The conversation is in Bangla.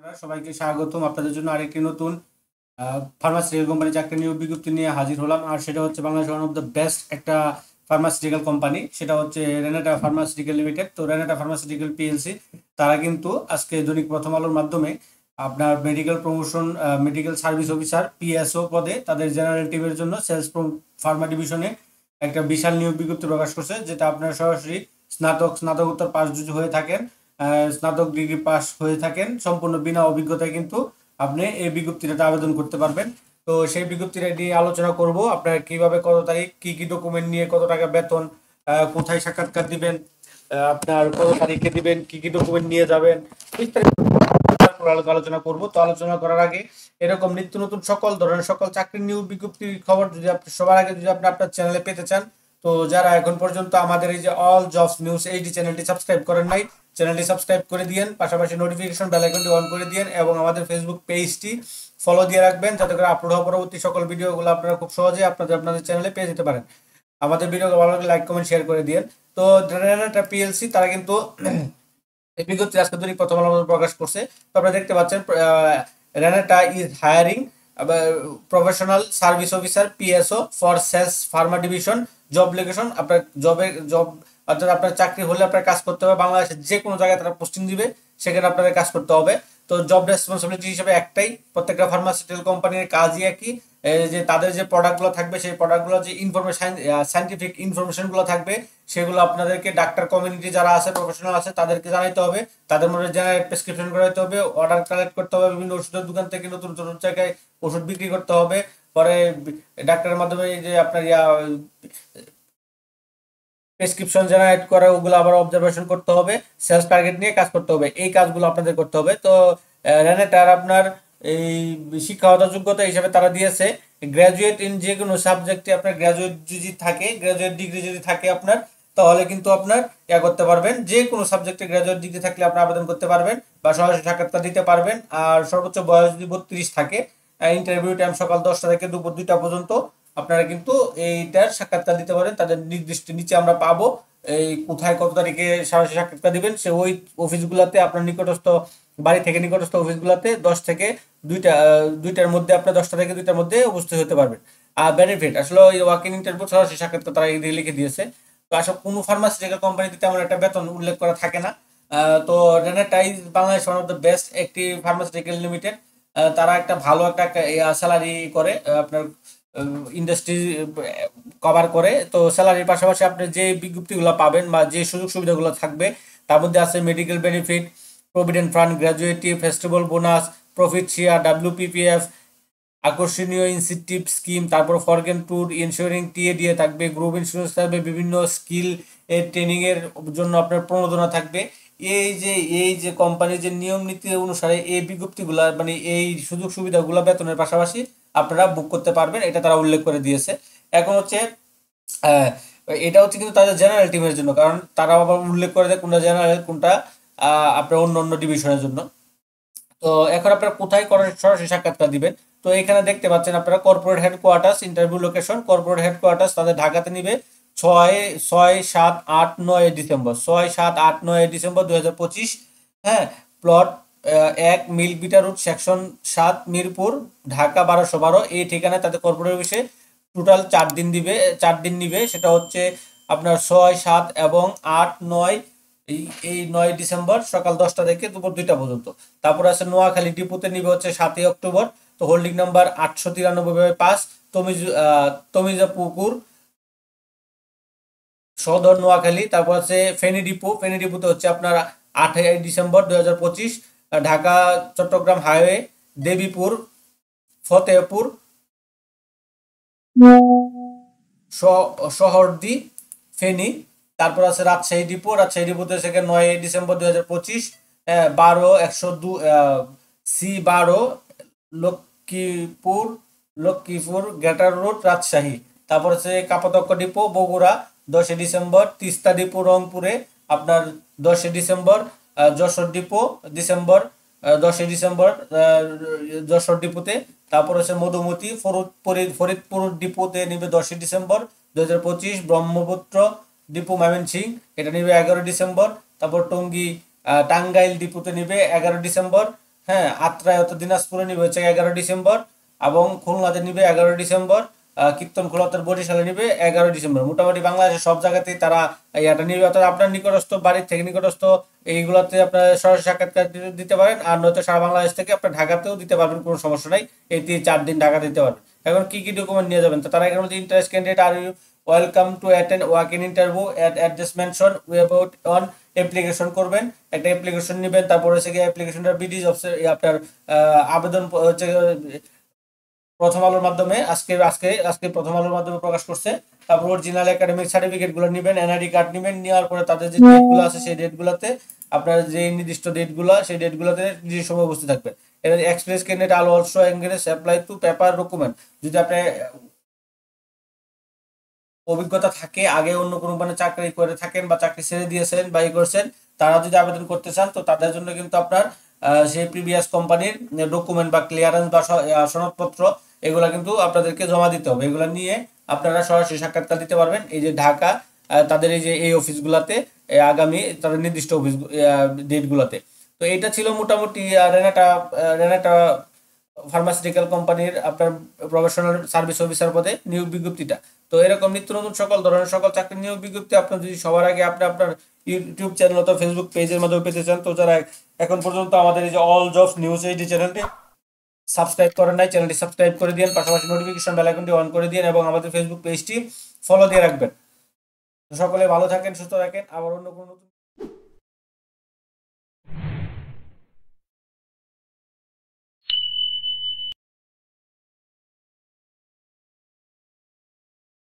আপনারা সবাইকে স্বাগতম। আপনাদের জন্য আরেকটি নতুন ফার্মাসিউটিক্যাল কোম্পানি চাকরি নিয়োগ বিজ্ঞপ্তি নিয়ে হাজির হলাম। আর সেটা হচ্ছে Bangladesh one of the best একটা ফার্মাসিউটিক্যাল কোম্পানি, সেটা হচ্ছে রেনেটা ফার্মাসিউটিক্যাল লিমিটেড। তো রেনেটা ফার্মাসিউটিক্যাল পিএলসি তারা কিন্তু আজকে দৈনিক প্রথম আলোর মাধ্যমে আপনার medical promotion medical service officer PSO পদে তাদের জেনারেল টিমের জন্য সেলস ফার্মা ডিভিশনে একটা বিশাল নিয়োগ বিজ্ঞপ্তি প্রকাশ করছে, যেটা আপনারা সরাসরি স্নাতকোত্তর পাস যদি হয়ে থাকেন, স্নাতক ডিগ্রি পাস হয়ে থাকেন, সম্পূর্ণ বিনা অভিজ্ঞতায় কিন্তু আপনি এই বিজ্ঞপ্তিটাতে আবেদন করতে পারবেন। তো সেই বিজ্ঞপ্তিটা নিয়ে আলোচনা করব, আপনার কিভাবে, কত তারিখ, কি কি ডকুমেন্ট নিয়ে, কত টাকা বেতন, কোথায় সাক্ষাৎকার দিবেন, আপনার কত তারিখে দিবেন, কি কি ডকুমেন্ট নিয়ে যাবেন, বিস্তারিত আলোচনা করব। তো আলোচনা করার আগে এরকম নিত্য নতুন সকল ধরনের সকল চাকরি নিয়োগ বিজ্ঞপ্তির খবর যদি আপনি সবার আগে যদি আপনি আপনার চ্যানেলে পেতে চান, তো যারা এখন পর্যন্ত আমাদের এই যে অল জবস নিউজ এইচডি চ্যানেলটি সাবস্ক্রাইব করেন নাই, চ্যানেলটি সাবস্ক্রাইব করে দিয়েন, পাশাপাশি নোটিফিকেশন বেল আইকনটি অন করে দিয়েন এবং আমাদের ফেসবুক পেজটি ফলো দিয়ে রাখবেন, যাতে করে আপলোড হওয়া পরবর্তী সকল ভিডিওগুলো আপনারা খুব সহজে আপনাদের চ্যানেলে পেয়ে যেতে পারেন। আমাদের ভিডিওকে ভালো লাগলে লাইক কমেন্ট শেয়ার করে দিয়েন। তো রেনেটা পিএলসি তারা কিন্তু এই বিজ্ঞপ্তি আজকে দৈনিক প্রথম আলো প্রকাশ করছে। তো আপনারা দেখতে পাচ্ছেন Renata is hiring professional service officer PSO for sales pharma division. Job location, আপনার জব অর্থাৎ আপনার চাকরি হলে আপনার কাজ করতে হবে বাংলাদেশের যে কোনো জায়গায় তারা পোস্টিং দিবে, সেখানে আপনাদের কাজ করতে হবে। তো জব রেসপন্সিবিলিটি হিসেবে একটাই, প্রত্যেকটা ফার্মাসিউটিক্যাল কোম্পানির কাজই একই, যে তাদের যে প্রোডাক্টগুলো থাকবে সেই প্রোডাক্টগুলো যে ইনফরমেশন সাইন্টিফিক ইনফরমেশনগুলো থাকবে সেগুলো আপনাদেরকে ডাক্তার কমিউনিটি যারা আছে, প্রফেশনাল আছে, তাদেরকে জানাইতে হবে। তাদের মধ্যে জেনারেট প্রেসক্রিপশন করাইতে হবে, অর্ডার কালেক্ট করতে হবে, বিভিন্ন ওষুধের দোকান থেকে নতুন নতুন জায়গায় ওষুধ বিক্রি করতে হবে। পরে ডাক্তারের মাধ্যমে যে আপনার প্রেসক্রিপশন জেনারেট করে ওগুলো আবার অবজারভেশন করতে হবে, সেলস টার্গেট নিয়ে কাজ করতে হবে, এই কাজগুলো আপনাদের করতে হবে। তো রেনেটার আপনার এই শিক্ষাগত যোগ্যতা হিসেবে তারা দিয়েছে গ্র্যাজুয়েট ইন যে কোনো সাবজেক্টে, আপনার গ্র্যাজুয়েট যদি থাকে, গ্র্যাজুয়েট ডিগ্রি যদি থাকে আপনার, তাহলে কিন্তু আপনার করতে পারবেন, যে কোনো সাবজেক্টে গ্র্যাজুয়েট ডিগ্রি থাকলে আপনি আবেদন করতে পারবেন বা সরাসরি সাক্ষাৎকার দিতে পারবেন। আর সর্বোচ্চ বয়স যদি 32 থাকে, ইন্টারভিউ টাইম সকাল 10টা থেকে দুপুর 2টা পর্যন্ত আপনারা কিন্তু এইটার সাক্ষাৎকার দিতে পারেন। তাদের নির্দিষ্ট নিচে আমরা পাবো এই কোথায় কত তারিখে সরাসরি সাক্ষাৎকার দিবেন, সে ওই অফিসগুলোতে আপনার নিকটস্থ বাড়ি থেকে নিকটস্থ অফিসগুলোতে 10 থেকে 2টার মধ্যে, আপনার 10টা থেকে 2টার মধ্যে উপস্থিত হতে পারবেন। আর বেনিফিট আসলে ওই ওয়াক ইন ইন্টারভিউ সরাসরি সাক্ষাৎকার তারা লিখে দিয়েছে। তো আসলে কোনো ফার্মাসিউটিক্যাল কোম্পানিতে তেমন একটা বেতন উল্লেখ করা থাকে না। তো Renata is Bangladesh one of the best একটি ফার্মাসিউটিক্যাল লিমিটেড। তারা একটা ভালো একটা স্যালারি করে, আপনার ইন্ডাস্ট্রি কভার করে। তো স্যালারির পাশাপাশি আপনি যে বিজ্ঞপ্তিগুলো পাবেন বা যে সুযোগ সুবিধাগুলো থাকবে, তার মধ্যে আছে medical benefit, provident fund, gratuity, festival bonus, profit share, WPPF, আকর্ষণীয় ইনসেন্টিভ স্কিম, তারপর ফরগেন ট্যুর, ইন্স্যুরিং টিএ দিয়ে থাকবে, গ্রুপ ইন্স্যুরেন্স থাকবে, বিভিন্ন স্কিল এর ট্রেনিং এর জন্য আপনার প্রণোদনা থাকবে। এই যে কোম্পানির যে নিয়ম নীতি অনুসারে এই বিজ্ঞপ্তিগুলা মানে এই সুযোগ সুবিধাগুলো বেতনের পাশাপাশি আপনারা বুক করতে পারবেন, এটা তারা উল্লেখ করে দিয়েছে। এখন হচ্ছে আহ, এটা হচ্ছে কিন্তু তাদের জেনারেল টিমের জন্য, কারণ তারা আবার উল্লেখ করে দেয় কোনটা জেনারেল, কোনটা আপনার অন্য অন্য ডিভিশনের জন্য। তো এখন আপনারা কোথায় করে সরাসরি সাক্ষাৎকার দিবেন, তো এখানে দেখতে পাচ্ছেন আপনারা corporate headquarters, interview location corporate headquarters তাদের ঢাকাতে নিবে 6, 7, 8, 9 ডিসেম্বর, 6, 7, 8, 9 ডিসেম্বর 2025। হ্যাঁ, plot 1 milk beta road, section 7, Mirpur, Dhaka 1212। এই ঠিকানায় তাদের কর্পোরেট অফিসে টোটাল 4 দিন দিবে, 4 দিন নিবে। সেটা হচ্ছে আপনার 6, 7 এবং 8, 9, এই 9 ডিসেম্বর সকাল 10টা থেকে দুপুর 2টা পর্যন্ত। তারপর আছে নোয়াখালী ডিপোতে নিবে হচ্ছে 7ই অক্টোবর। তো হোল্ডিং নাম্বার 893/5, তমিজাপুকুর সদর, নোয়াখালী। তারপর আছে ফেনী ডিপোতে হচ্ছে আপনার 8ই ডিসেম্বর 2025, ঢাকা চট্টগ্রাম হাইওয়ে, দেবীপুর, ফতেহপুর, শহরদি, ফেনী। তারপর আছে রাজশাহী ডিপোতে থেকে 9ই December 2025, 12-102 C12, Lakshmipur Lakshmipur greater road, Rajshahi. তারপর আছে কাপাতক্ষ ডিপো, বগুড়া, 10ই ডিসেম্বর, তিস্তা ডিপো রংপুরে আপনার 10ই ডিসেম্বর, যশোর ডিপো ডিসেম্বর 10ই ডিসেম্বর যশোর ডিপোতে। তারপর হচ্ছে মধুমতি ফরিদপুর ডিপোতে নিবে 10ই ডিসেম্বর 2025, ব্রহ্মপুত্র ডিপো ময়মনসিংহ এটা নিবে 11ই ডিসেম্বর। তারপর টাঙ্গাইল ডিপোতে নিবে 11ই ডিসেম্বর, হ্যাঁ, আত্রাই অর্থাৎ দিনাজপুরে নিবে হচ্ছে 11 ডিসেম্বর, এবং খুলনাতে নিবে 11 ডিসেম্বর, কীর্তনখোলা অর্থাৎ বরিশালে নিবে 11 ডিসেম্বর। মোটামুটি বাংলাদেশের সব জায়গাতেই তারা এটা নিবে, অর্থাৎ আপনার নিকটস্থ বাড়ির থেকে নিকটস্থ এইগুলোতে আপনার সরাসরি সাক্ষাৎকার দিতে পারেন, আর নয়তো সারা বাংলাদেশ থেকে আপনার ঢাকাতেও দিতে পারবেন, কোনো সমস্যা নাই। এই 4 দিন ঢাকা দিতে পারবেন। এখন কি কি ডকুমেন্ট নিয়ে যাবেন, তো তারা এখানে বলছে interest candidate are you welcome to attend work in interview at this mention about on application করবেন, একটা অ্যাপ্লিকেশন নেবেন, তারপর হচ্ছে গিয়ে অ্যাপ্লিকেশনটা বিডিজ আপনার আবেদন হচ্ছে প্রথম আলোর মাধ্যমে আজকে আজকে আজকে প্রথম আলোর মাধ্যমে প্রকাশ করছে। তারপর অরিজিনাল একাডেমিক সার্টিফিকেট গুলো নেবেন, এনআইডি কার্ড নেবেন, নেওয়ার পরে তাদের যে ডেটগুলো আছে সেই ডেটগুলোতে আপনার যে নির্দিষ্ট ডেটগুলো সেই ডেটগুলোতে নিজের সময় উপস্থিত থাকবে। এটা express candidate Al also engage apply to paper document. যদি আপনি অভিজ্ঞতা থাকে, আগে অন্য কোনো মানে চাকরি করে থাকেন বা চাকরি ছেড়ে দিয়েছেন বা ই করছেন, তারা যদি আবেদন করতে চান তো তাদের জন্য কিন্তু আপনার সেই প্রিভিয়াস কোম্পানির ডকুমেন্ট বা ক্লিয়ারেন্স বা সনদপত্র এগুলা কিন্তু আপনাদেরকে জমা দিতে হবে। এগুলা নিয়ে আপনারা সরাসরি সাক্ষাৎকার দিতে পারবেন এই যে ঢাকা তাদের এই যে এই অফিসগুলোতে আগামী তাদের নির্দিষ্ট অফিস ডেটগুলোতে। তো এটা ছিল মোটামুটি রেনাটা রেনাটা ফার্মাসিউটিক্যাল কোম্পানির আপনার প্রফেশনাল সার্ভিস অফিসার পদে নিয়োগ বিজ্ঞপ্তিটা। তো এরকম নিত্য নতুন সকল ধরনের সকল চাকরি নিয়োগ বিজ্ঞপ্তি আপনার যদি সবার আগে আপনি আপনার ইউটিউব চ্যানেল অথবা ফেসবুক পেজের মাধ্যমে পেতে চান, তো যারা এখন পর্যন্ত আমাদের এই যে অল জবস নিউজ এইচডি চ্যানেলটি সাবস্ক্রাইব করেন নাই, চ্যানেলটি সাবস্ক্রাইব করে দিন, পাশাপাশি নোটিফিকেশন বেল আইকনটি অন করে দিন এবং আমাদের ফেসবুক পেজটি ফলো দিয়ে রাখবেন। তো সকলে ভালো থাকেন, সুস্থ থাকেন, আবার অন্য কোনো নতুন